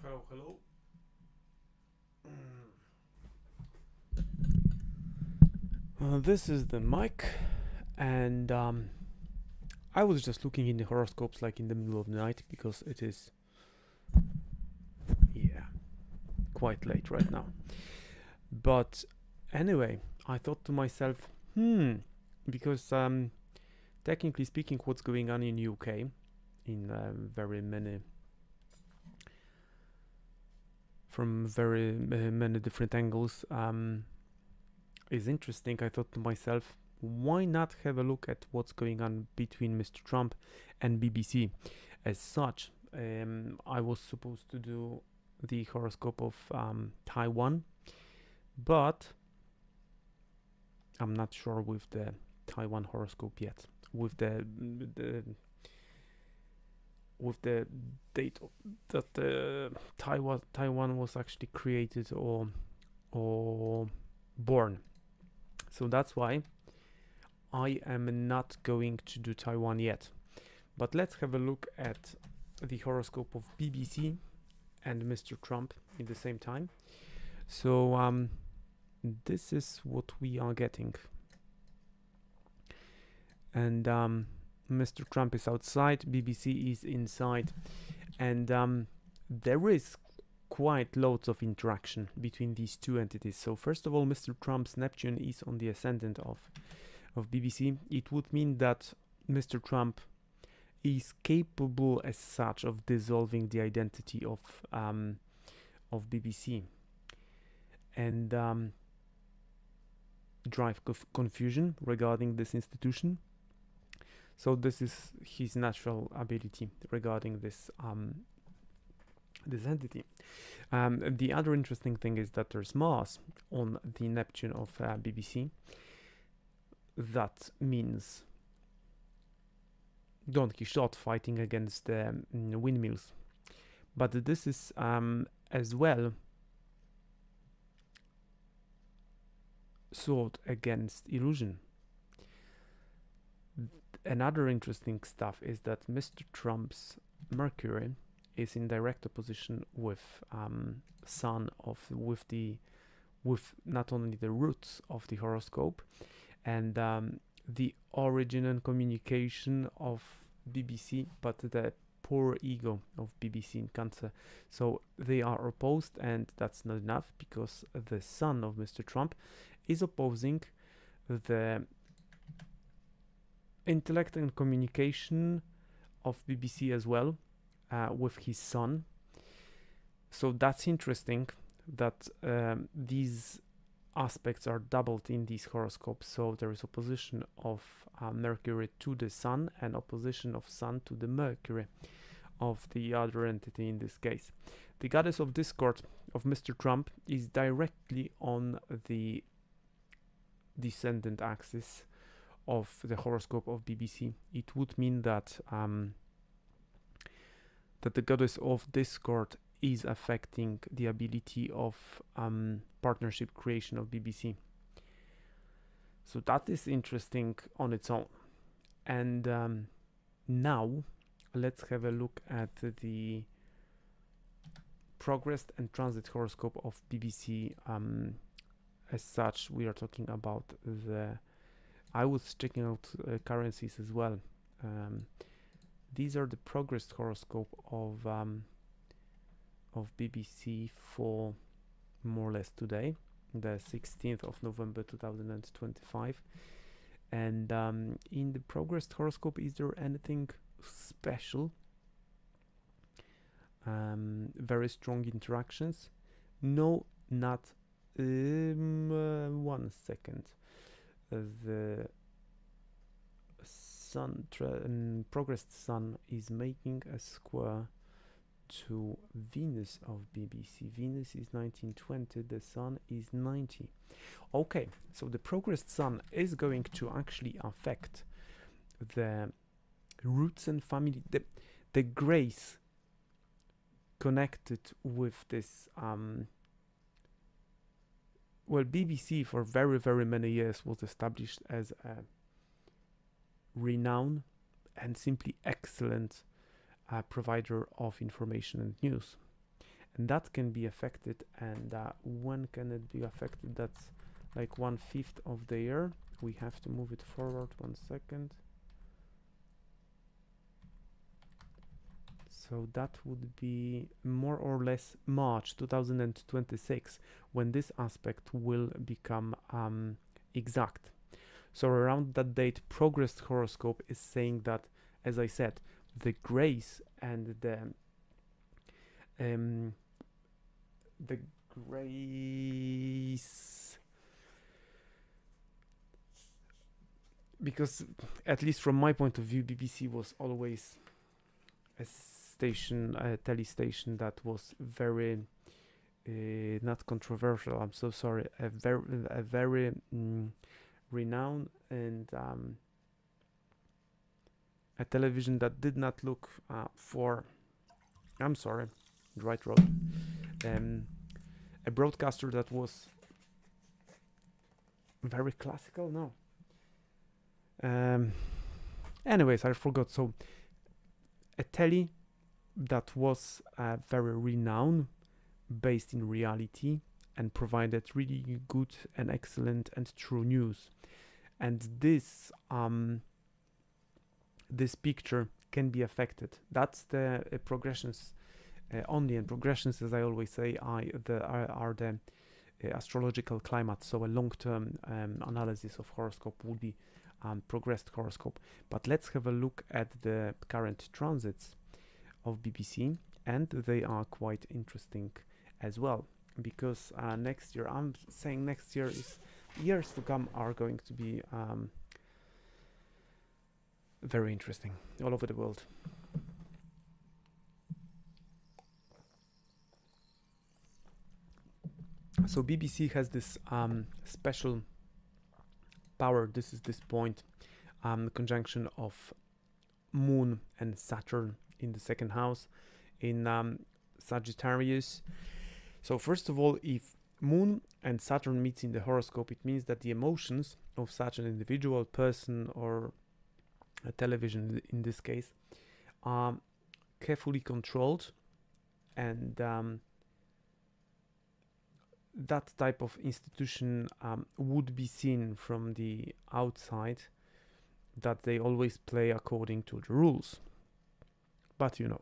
Hello. This is the mic, and I was just looking in the horoscopes like in the middle of the night because it is, yeah, quite late right now. But anyway, I thought to myself, because technically speaking, what's going on in UK in very many from very many different angles is interesting. I thought to myself, why not have a look at what's going on between Mr. Trump and BBC? As such, I was supposed to do the horoscope of Taiwan, but I'm not sure with the Taiwan horoscope yet. With the date that Taiwan was actually created or born. So that's why I am not going to do Taiwan yet. But let's have a look at the horoscope of BBC and Mr. Trump in the same time. So this is what we are getting. And Mr. Trump is outside, BBC is inside. And there is quite loads of interaction between these two entities. So first of all, Mr. Trump's Neptune is on the ascendant of BBC. It would mean that Mr. Trump is capable as such of dissolving the identity of BBC and drive confusion regarding this institution. So this is his natural ability regarding this entity. The other interesting thing is that there's Mars on the Neptune of BBC. That means Don Quixote fighting against windmills. But this is as well sword against illusion. Another interesting stuff is that Mr. Trump's Mercury is in direct opposition with Sun with not only the roots of the horoscope and the origin and communication of BBC, but the poor ego of BBC in Cancer. So they are opposed, and that's not enough because the Sun of Mr. Trump is opposing the intellect and communication of BBC as well with his son. So that's interesting that these aspects are doubled in these horoscopes. So there is opposition of Mercury to the Sun and opposition of Sun to the Mercury of the other entity in this case. The goddess of discord of Mr. Trump is directly on the descendant axis of the horoscope of BBC. It would mean that that the goddess of discord is affecting the ability of partnership creation of BBC. So that is interesting on its own. And now let's have a look at the progress and transit horoscope of BBC. As such, we are talking about I was checking out currencies as well. These are the progress horoscope of BBC for more or less today, the 16th of November 2025. And in the progress horoscope, is there anything special? Very strong interactions? No, not. One second. The Sun, progressed Sun is making a square to Venus of BBC. Venus is 1920, the Sun is 90. Okay, so the progressed Sun is going to actually affect the roots and family, the grace connected with this well, BBC for very, very many years was established as a renowned and simply excellent provider of information and news. and that can be affected. And when can it be affected? That's like 1/5 of the year. We have to move it forward 1 second. So that would be more or less March 2026 when this aspect will become exact. So around that date, progress horoscope is saying that, as I said, the grace and the grace, because at least from my point of view, BBC was always a station, a tele station that was very not controversial. I'm so sorry. A very renowned and a television that did not look for. I'm sorry, right road. A broadcaster that was very classical. No. Anyways, I forgot. So a telly that was very renowned, based in reality, and provided really good and excellent and true news. And this this picture can be affected. That's the progressions only, and progressions, as I always say, are the astrological climate. So a long-term analysis of horoscope would be progressed horoscope. But let's have a look at the current transits of BBC, and they are quite interesting as well, because next year, I'm saying next year, is years to come are going to be very interesting all over the world. So BBC has this special power. This is this point, conjunction of Moon and Saturn in the second house in Sagittarius. So first of all, if Moon and Saturn meets in the horoscope, it means that the emotions of such an individual, person, or a television in this case are carefully controlled, and that type of institution would be seen from the outside, that they always play according to the rules. But you know.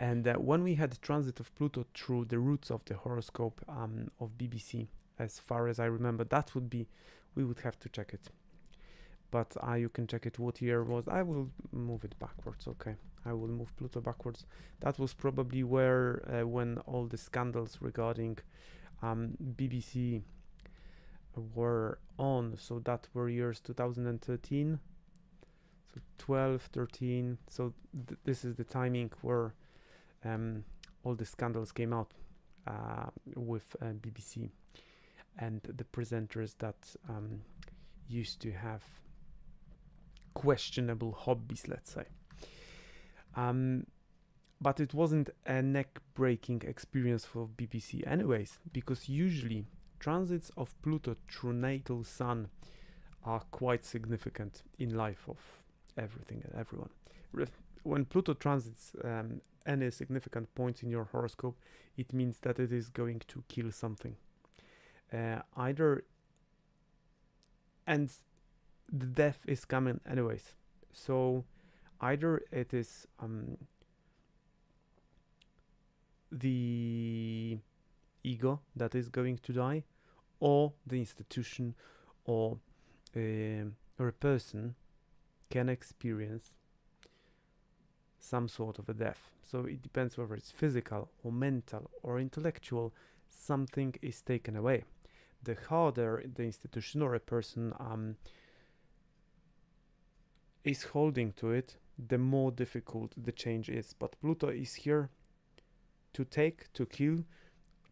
And when we had the transit of Pluto through the roots of the horoscope of BBC, as far as I remember, that would be, we would have to check it. But you can check it what year was. I will move it backwards, okay. I will move Pluto backwards. That was probably where, when all the scandals regarding BBC were on. So that were years 2013, so 12, 13. So this is the timing where all the scandals came out with BBC and the presenters that used to have questionable hobbies, let's say. But it wasn't a neck-breaking experience for BBC anyways, because usually transits of Pluto through natal sun are quite significant in life of everything and everyone. When Pluto transits any significant point in your horoscope, it means that it is going to kill something. Either, and the death is coming anyways. So either it is the ego that is going to die, or the institution, or a person can experience some sort of a death. So it depends whether it's physical or mental or intellectual. Something is taken away. The harder the institution or a person is holding to it, the more difficult the change is. But Pluto is here to take, to kill,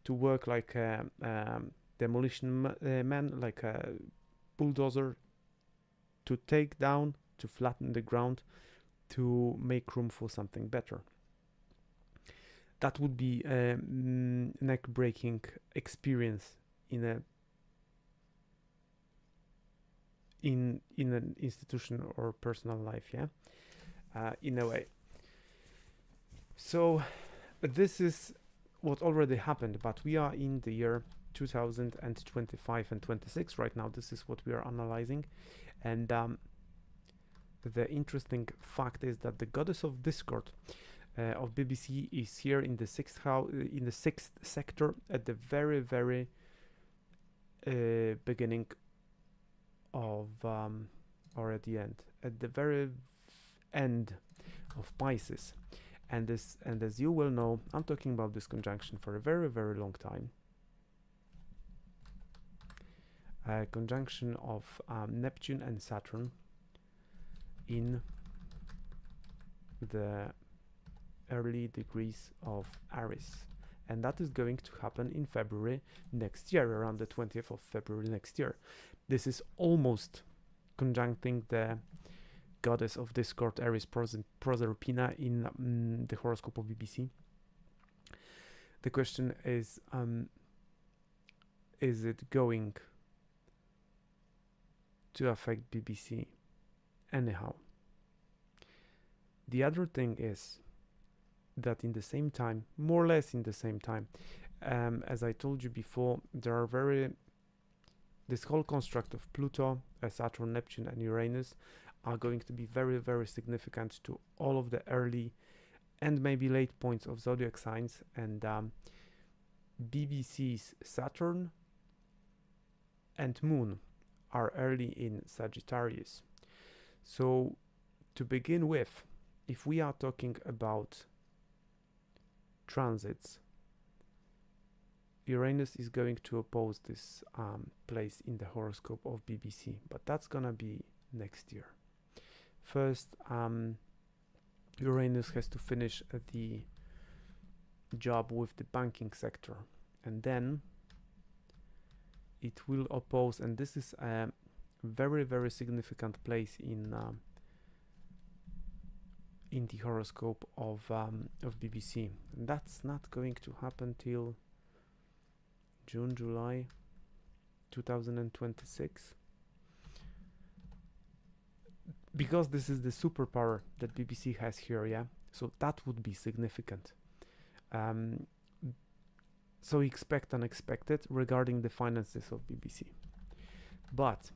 to work like a demolition man, like a bulldozer, to take down, to flatten the ground, to make room for something better. That would be a neck-breaking experience in an institution or personal life, yeah, in a way. So this is what already happened, but we are in the year 2025 and 26 right now. This is what we are analyzing, and the interesting fact is that the goddess of discord of BBC is here in the sixth house, in the sixth sector, at the very, very beginning of, or at the end, at the very end of Pisces. And this, and as you will know, I'm talking about this conjunction for a very, very long time. A conjunction of Neptune and Saturn in the early degrees of Aries, and that is going to happen in February next year, around the 20th of February next year. This is almost conjuncting the goddess of discord Aries Proserpina in the horoscope of BBC. The question is it going to affect BBC anyhow? The other thing is that in the same time, more or less in the same time, as I told you before, there are this whole construct of Pluto, Saturn, Neptune and Uranus are going to be very, very significant to all of the early and maybe late points of zodiac signs, and BBC's Saturn and Moon are early in Sagittarius. So to begin with, if we are talking about transits, Uranus is going to oppose this place in the horoscope of BBC, but that's gonna be next year. First, Uranus has to finish the job with the banking sector, and then it will oppose, and this is a very, very significant place in the horoscope of BBC. And that's not going to happen till June, July 2026, because this is the superpower that BBC has here, yeah. So that would be significant. So expect unexpected regarding the finances of BBC. But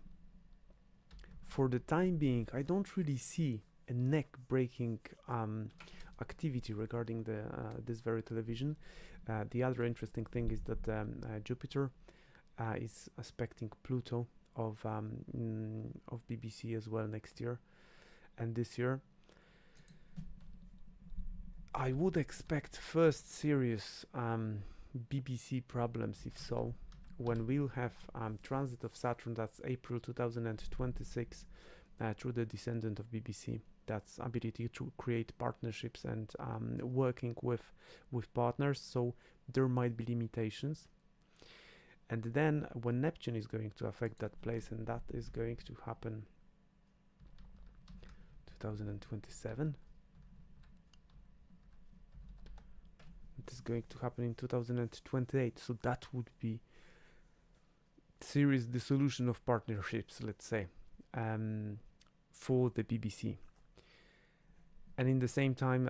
for the time being, I don't really see a neck-breaking activity regarding this very television. The other interesting thing is that Jupiter is aspecting Pluto of BBC as well next year, and this year I would expect first serious BBC problems, if so, when we'll have transit of Saturn. That's April 2026 through the descendant of BBC. That's ability to create partnerships and working with partners, so there might be limitations. And then when Neptune is going to affect that place, and that is going to happen 2027. It is going to happen in 2028, so that would be serious dissolution of partnerships, let's say, for the BBC. And in the same time,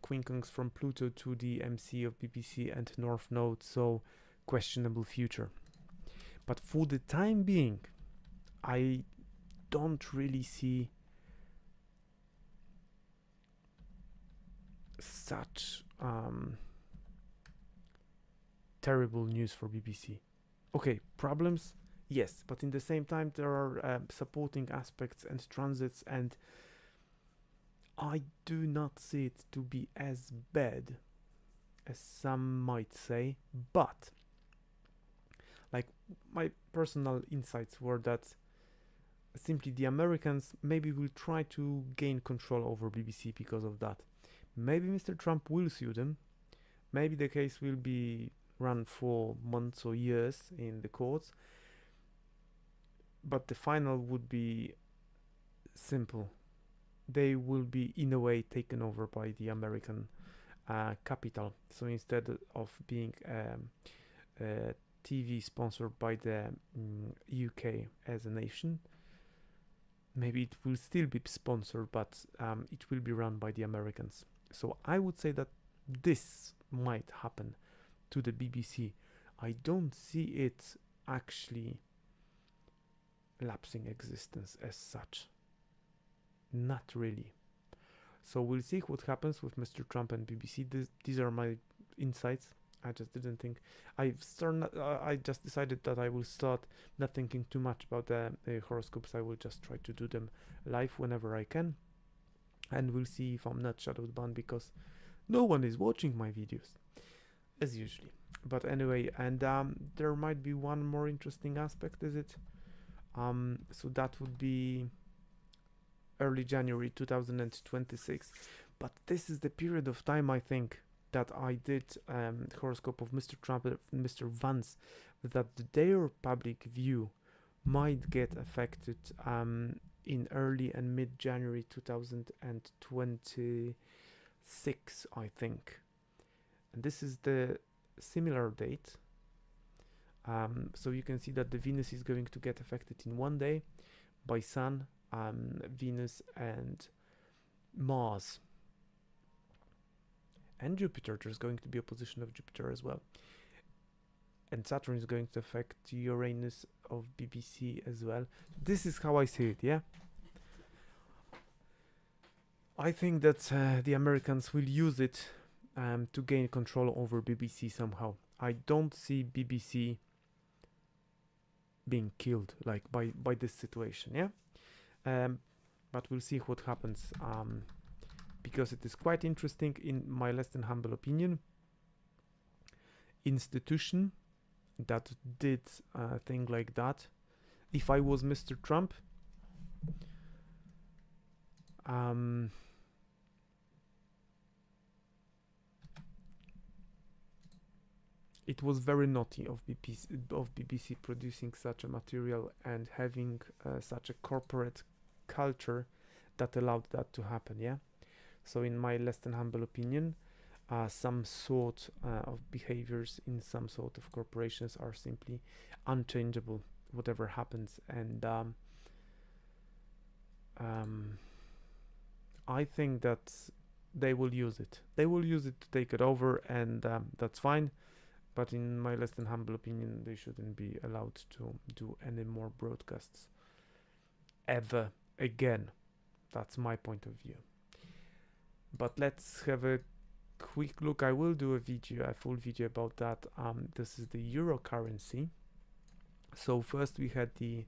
quincunx from Pluto to the MC of BBC and North Node, so questionable future. But for the time being, I don't really see such terrible news for BBC. Okay, problems, yes, but in the same time there are supporting aspects and transits, and I do not see it to be as bad as some might say. But like, my personal insights were that simply the Americans maybe will try to gain control over BBC because of that. Maybe Mr. Trump will sue them. Maybe the case will be run for months or years in the courts, but the final would be simple. They will be in a way taken over by the American capital. So instead of being TV sponsored by the UK as a nation, maybe it will still be sponsored, but it will be run by the Americans. So I would say that this might happen to the BBC, I don't see it actually lapsing existence as such. Not really. So we'll see what happens with Mr. Trump and BBC. These are my insights. I just didn't think. I just decided that I will start not thinking too much about the horoscopes. I will just try to do them live whenever I can, and we'll see if I'm not shadowed banned, because no one is watching my videos, as usually. But anyway, and there might be one more interesting aspect, is it? So that would be early January 2026. But this is the period of time, I think, that I did horoscope of Mr. Trump and Mr. Vance, that their public view might get affected in early and mid-January 2026, I think. And this is the similar date. So you can see that the Venus is going to get affected in one day by Sun, Venus and Mars. And Jupiter, there's going to be a position of Jupiter as well. And Saturn is going to affect Uranus of BBC as well. This is how I see it, yeah? I think that the Americans will use it to gain control over BBC somehow. I don't see BBC being killed like by this situation, yeah? But we'll see what happens, because it is quite interesting, in my less than humble opinion. Institution that did a thing like that. If I was Mr. Trump, it was very naughty of BBC producing such a material and having such a corporate culture that allowed that to happen, yeah? So in my less than humble opinion, some sort of behaviors in some sort of corporations are simply unchangeable, whatever happens. And I think that they will use it. They will use it to take it over, and that's fine. But in my less than humble opinion, they shouldn't be allowed to do any more broadcasts ever again. That's my point of view. But let's have a quick look. I will do a full video about that. This is the euro currency. So first we had the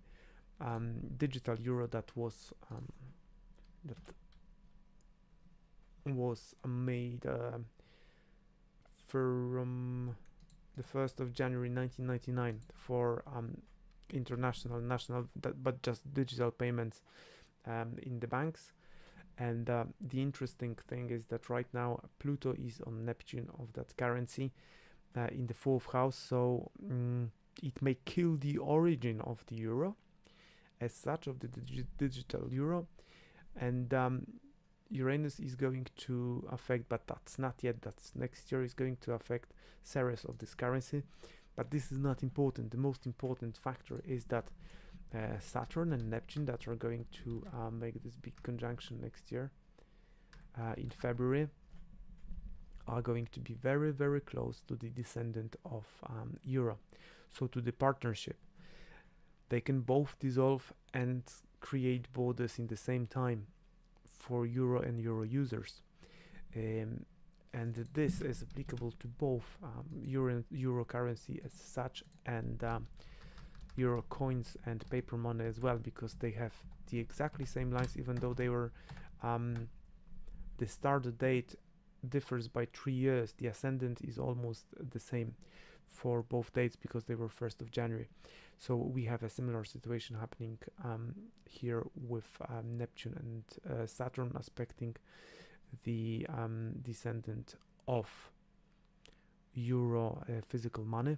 digital euro that was made from the 1st of January 1999 for international, national, but just digital payments in the banks. And the interesting thing is that right now Pluto is on Neptune of that currency in the 4th house, so it may kill the origin of the euro as such, of the digital euro. And Uranus is going to affect, but that's not yet, that's next year, is going to affect Ceres of this currency. But this is not important. The most important factor is that Saturn and Neptune, that are going to make this big conjunction next year in February, are going to be very, very close to the descendant of Euro, so to the partnership. They can both dissolve and create borders in the same time for Euro and Euro users, and this is applicable to both Euro currency as such and Euro coins and paper money as well, because they have the exactly same lines, even though they were the start date differs by 3 years. The ascendant is almost the same for both dates because they were 1st of January. So we have a similar situation happening here with Neptune and Saturn aspecting the descendant of Euro physical money.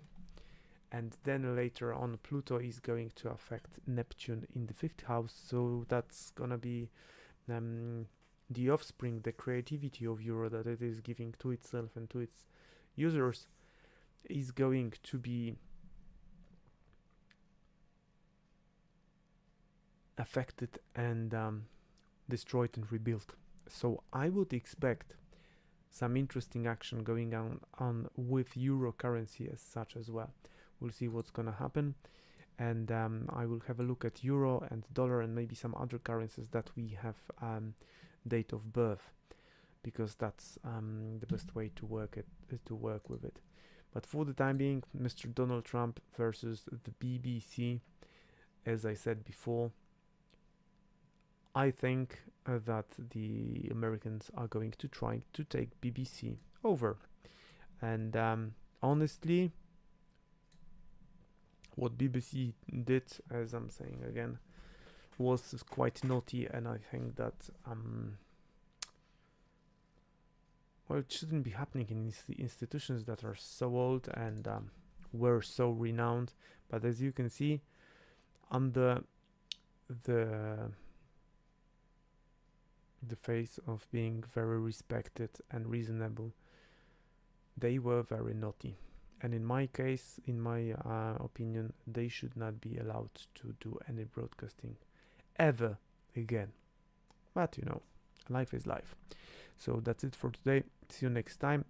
And then later on, Pluto is going to affect Neptune in the 5th house. So that's gonna be the offspring, the creativity of Euro that it is giving to itself and to its users is going to be affected and destroyed and rebuilt. So I would expect some interesting action going on with euro currency as such as well. We'll see what's gonna happen, and I will have a look at euro and dollar and maybe some other currencies that we have date of birth, because that's the best way to work with it. But for the time being, Mr. Donald Trump versus the BBC. As I said before, I think that the Americans are going to try to take BBC over. And honestly, what BBC did, as I'm saying again, was quite naughty, and I think that well, it shouldn't be happening in institutions that are so old and were so renowned. But as you can see, under the face of being very respected and reasonable, they were very naughty. And in my case, in my opinion, they should not be allowed to do any broadcasting ever again. But you know, life is life. So that's it for today. See you next time.